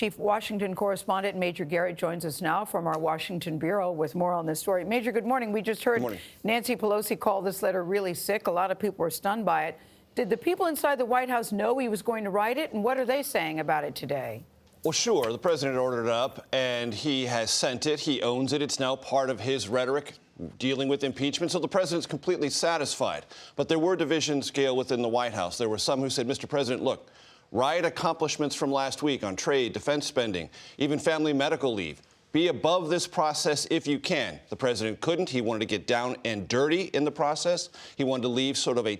Chief Washington correspondent Major Garrett joins us now from our Washington bureau with more on this story. Major, good morning. We just heard Nancy Pelosi call this letter really sick. A lot of people were stunned by it. Did the people inside the White House know he was going to write it, and what are they saying about it today? Well, sure. The president ordered it up, and he has sent it. He owns it. It's now part of his rhetoric dealing with impeachment. So the president's completely satisfied. But there were divisions, Gayle, within the White House. There were some who said, Mr. President, look, write accomplishments from last week on trade, defense spending, even family medical leave. Be above this process if you can. The president couldn't. He wanted to get down and dirty in the process. He wanted to leave sort of a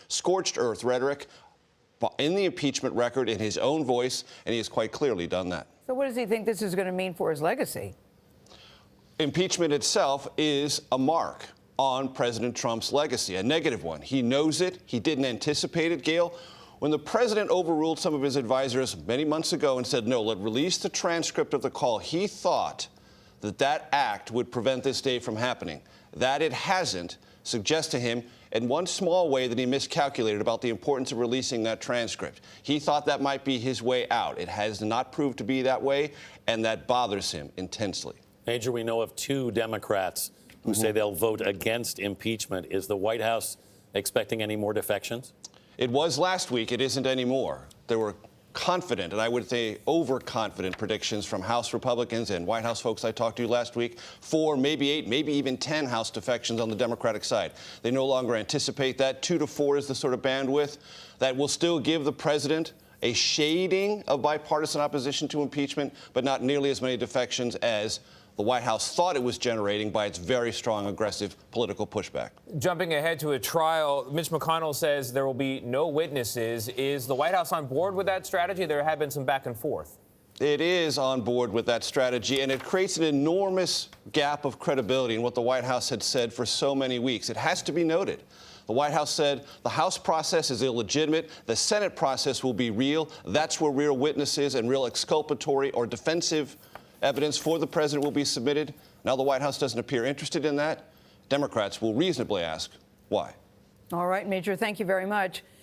scorched earth rhetoric in the impeachment record in his own voice, and he has quite clearly done that. So what does he think this is going to mean for his legacy? Impeachment itself is a mark on President Trump's legacy, a negative one. He knows it. He didn't anticipate it, Gayle. When the president overruled some of his advisors many months ago and said, no, release the transcript of the call, he thought that that act would prevent this day from happening. That it hasn't suggests to him in one small way that he miscalculated about the importance of releasing that transcript. He thought that might be his way out. It has not proved to be that way, and that bothers him intensely. Major, we know of two Democrats who say they'll vote against impeachment. Is the White House expecting any more defections? It was last week. It isn't anymore. There were confident, and I would say overconfident predictions from House Republicans and White House folks I talked to last week. 4, maybe 8, maybe even 10 House defections on the Democratic side. They no longer anticipate that. 2 to 4 is the sort of bandwidth that will still give the president a shading of bipartisan opposition to impeachment, but not nearly as many defections as the White House thought it was generating by its very strong, aggressive political pushback. Jumping ahead to a trial, Mitch McConnell says there will be no witnesses. Is the White House on board with that strategy? There have been some back and forth. It is on board with that strategy, and it creates an enormous gap of credibility in what the White House had said for so many weeks. It has to be noted. The White House said the House process is illegitimate. The Senate process will be real. That's where real witnesses and real exculpatory or defensive evidence for the president will be submitted. Now the White House doesn't appear interested in that. Democrats will reasonably ask why. All right, Major, thank you very much.